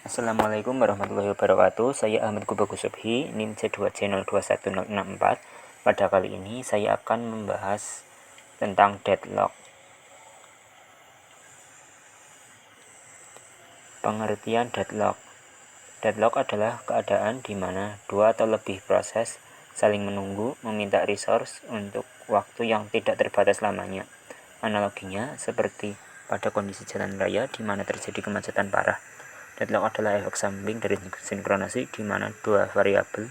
Assalamualaikum warahmatullahi wabarakatuh. Saya Ahmad Kubagus Subhi, NIM C2C021064. Pada kali ini saya akan membahas tentang deadlock. Pengertian deadlock. Deadlock adalah keadaan di mana dua atau lebih proses saling menunggu meminta resource untuk waktu yang tidak terbatas lamanya. Analoginya seperti pada kondisi jalan raya di mana terjadi kemacetan parah. Deadlock adalah efek samping dari sinkronasi di mana dua variabel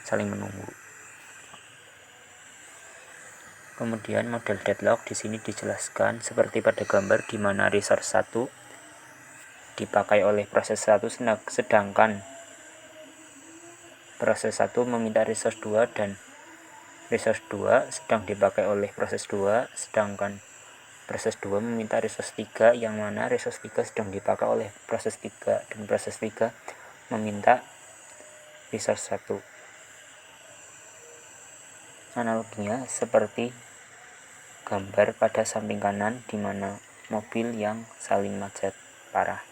saling menunggu. Kemudian model deadlock di sini dijelaskan seperti pada gambar di mana resource 1 dipakai oleh proses 1 sedangkan proses 1 meminta resource 2 dan resource 2 sedang dipakai oleh proses 2 sedangkan proses 2 meminta resource 3 yang mana resource 3 sedang dipakai oleh proses 3 dan proses 3 meminta resource 1. Analoginya seperti gambar pada samping kanan di mana mobil yang saling macet parah.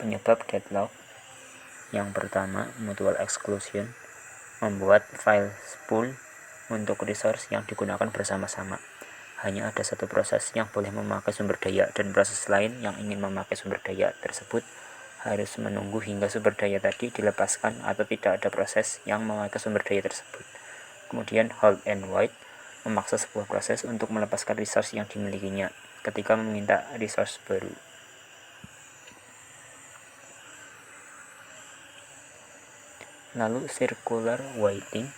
Penyebab deadlock yang pertama, mutual exclusion, membuat file spool untuk resource yang digunakan bersama-sama. Hanya ada satu proses yang boleh memakai sumber daya dan proses lain yang ingin memakai sumber daya tersebut harus menunggu hingga sumber daya tadi dilepaskan atau tidak ada proses yang memakai sumber daya tersebut. Kemudian hold and wait, memaksa sebuah proses untuk melepaskan resource yang dimilikinya ketika meminta resource baru. Lalu circular waiting,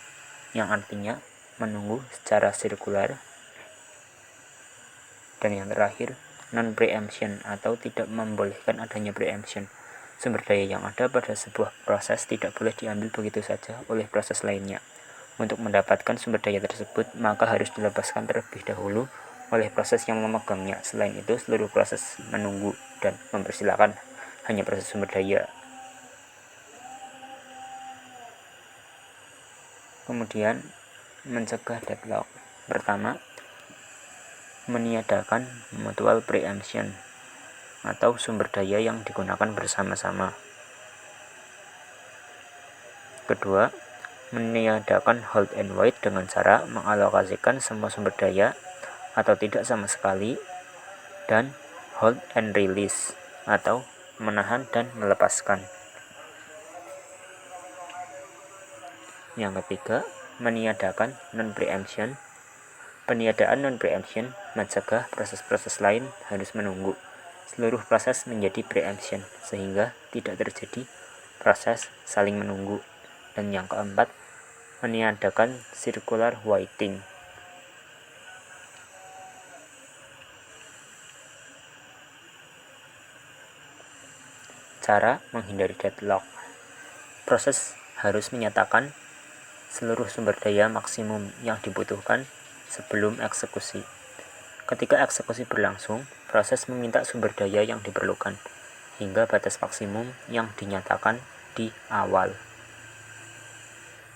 yang artinya menunggu secara sirkular. Dan yang terakhir, non-preemption atau tidak membolehkan adanya preemption. Sumber daya yang ada pada sebuah proses tidak boleh diambil begitu saja oleh proses lainnya. Untuk mendapatkan sumber daya tersebut, maka harus dilepaskan terlebih dahulu oleh proses yang memegangnya. Selain itu, seluruh proses menunggu dan mempersilahkan hanya proses sumber daya. Kemudian, mencegah deadlock. Pertama, meniadakan mutual preemption atau sumber daya yang digunakan bersama-sama. Kedua, meniadakan hold and wait dengan cara mengalokasikan semua sumber daya atau tidak sama sekali, dan hold and release atau menahan dan melepaskan. Yang ketiga, meniadakan non-preemption. Peniadaan non-preemption mencegah proses-proses lain harus menunggu seluruh proses menjadi preemption sehingga tidak terjadi proses saling menunggu. Dan yang keempat, meniadakan circular waiting. Cara menghindari deadlock. Proses harus menyatakan seluruh sumber daya maksimum yang dibutuhkan sebelum eksekusi. Ketika eksekusi berlangsung, proses meminta sumber daya yang diperlukan hingga batas maksimum yang dinyatakan di awal.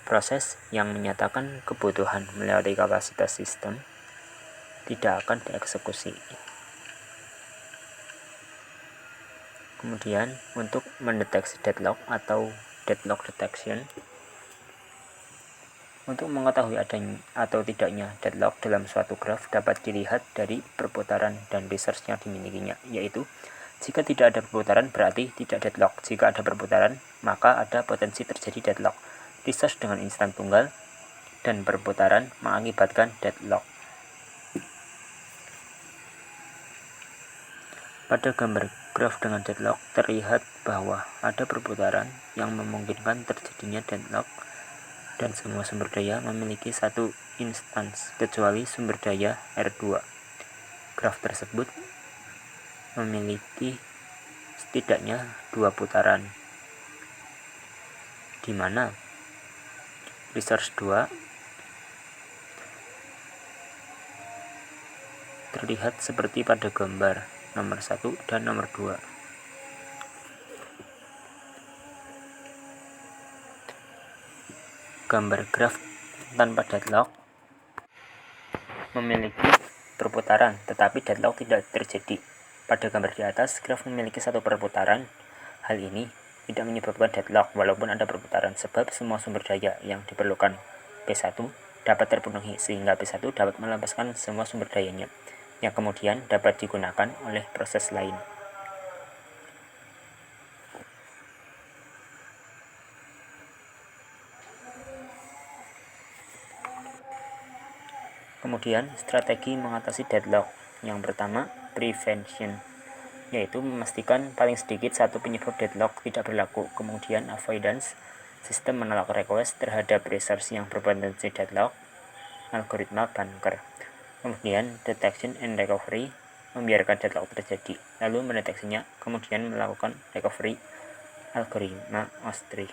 Proses yang menyatakan kebutuhan melewati kapasitas sistem tidak akan dieksekusi. Kemudian, untuk mendeteksi deadlock atau deadlock detection, untuk mengetahui adanya atau tidaknya deadlock dalam suatu graf dapat dilihat dari perputaran dan resource yang dimilikinya, yaitu jika tidak ada perputaran berarti tidak deadlock. Jika ada perputaran, maka ada potensi terjadi deadlock. Resource dengan instan tunggal dan perputaran mengakibatkan deadlock. Pada gambar graf dengan deadlock terlihat bahwa ada perputaran yang memungkinkan terjadinya deadlock dan semua sumber daya memiliki satu instans kecuali sumber daya R2. Graf tersebut memiliki setidaknya dua putaran, di mana resource 2 terlihat seperti pada gambar nomor 1 dan nomor 2. Gambar graf tanpa deadlock memiliki berputaran, tetapi deadlock tidak terjadi. Pada gambar di atas, graf memiliki satu perputaran. Hal ini tidak menyebabkan deadlock walaupun ada perputaran, sebab semua sumber daya yang diperlukan P1 dapat terpenuhi, sehingga P1 dapat melepaskan semua sumber dayanya, yang kemudian dapat digunakan oleh proses lain. Kemudian, strategi mengatasi deadlock. Yang pertama, prevention, yaitu memastikan paling sedikit satu penyebab deadlock tidak berlaku. Kemudian, avoidance, sistem menolak request terhadap resource yang berpotensi deadlock, algoritma bunker. Kemudian, detection and recovery, membiarkan deadlock terjadi, lalu mendeteksinya, kemudian melakukan recovery, algoritma OS3.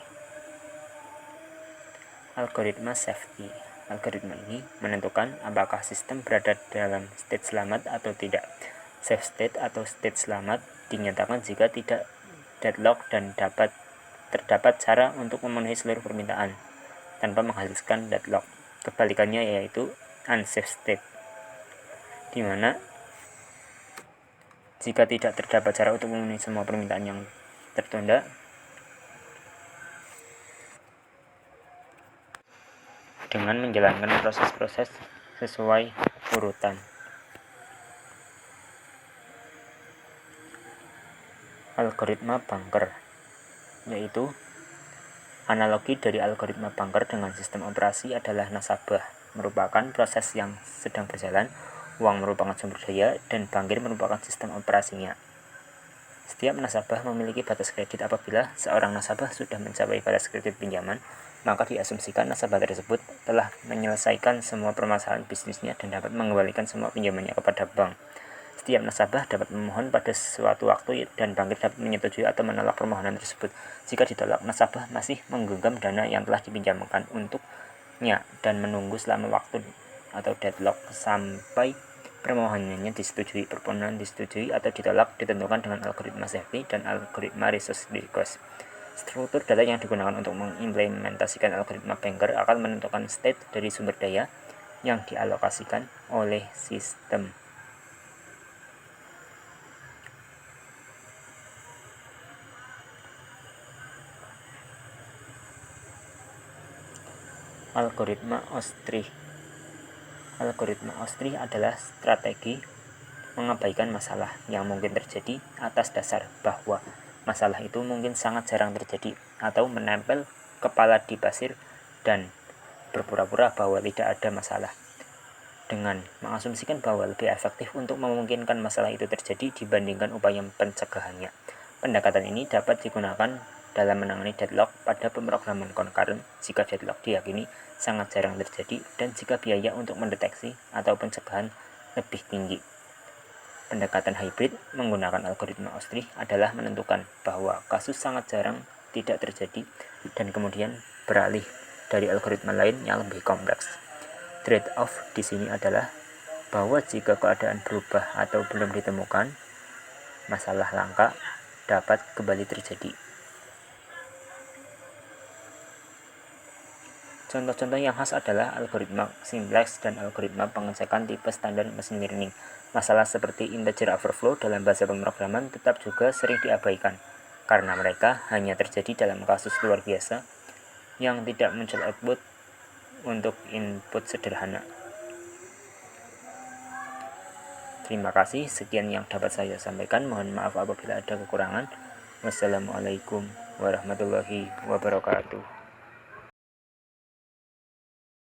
Algoritma safety. Algoritma ini menentukan apakah sistem berada dalam state selamat atau tidak. Safe state atau state selamat dinyatakan jika tidak deadlock dan terdapat cara untuk memenuhi seluruh permintaan tanpa menghasilkan deadlock. Kebalikannya yaitu unsafe state, di mana jika tidak terdapat cara untuk memenuhi semua permintaan yang tertunda, dengan menjalankan proses-proses sesuai urutan. Algoritma bunker, yaitu analogi dari algoritma bunker dengan sistem operasi adalah nasabah merupakan proses yang sedang berjalan, uang merupakan sumber daya, dan bangkir merupakan sistem operasinya. Setiap nasabah memiliki batas kredit. Apabila seorang nasabah sudah mencapai batas kredit pinjaman, maka diasumsikan nasabah tersebut telah menyelesaikan semua permasalahan bisnisnya dan dapat mengembalikan semua pinjamannya kepada bank. Setiap nasabah dapat memohon pada suatu waktu dan bangkir dapat menyetujui atau menolak permohonan tersebut. Jika ditolak, nasabah masih menggenggam dana yang telah dipinjamkan untuknya dan menunggu selama waktu atau deadlock sampai permohonannya disetujui. Permohonan disetujui atau ditolak ditentukan dengan algoritma safety dan algoritma resource request. Struktur data yang digunakan untuk mengimplementasikan algoritma bunker akan menentukan state dari sumber daya yang dialokasikan oleh sistem. Algoritma OS3. Algoritma OS3 adalah strategi mengabaikan masalah yang mungkin terjadi atas dasar bahwa masalah itu mungkin sangat jarang terjadi, atau menempel kepala di pasir dan berpura-pura bahwa tidak ada masalah, dengan mengasumsikan bahwa lebih efektif untuk memungkinkan masalah itu terjadi dibandingkan upaya pencegahannya. Pendekatan ini dapat digunakan dalam menangani deadlock pada pemrograman concurrent jika deadlock diyakini sangat jarang terjadi dan jika biaya untuk mendeteksi atau pencegahan lebih tinggi. Pendekatan hybrid menggunakan algoritma OS3 adalah menentukan bahwa kasus sangat jarang tidak terjadi dan kemudian beralih dari algoritma lain yang lebih kompleks. Trade-off di sini adalah bahwa jika keadaan berubah atau belum ditemukan, masalah langka dapat kembali terjadi. Contoh-contoh yang khas adalah algoritma simplex dan algoritma pengecekan tipe standar machine learning. Masalah seperti integer overflow dalam bahasa pemrograman tetap juga sering diabaikan, karena mereka hanya terjadi dalam kasus luar biasa yang tidak muncul output untuk input sederhana. Terima kasih, sekian yang dapat saya sampaikan. Mohon maaf apabila ada kekurangan. Wassalamualaikum warahmatullahi wabarakatuh.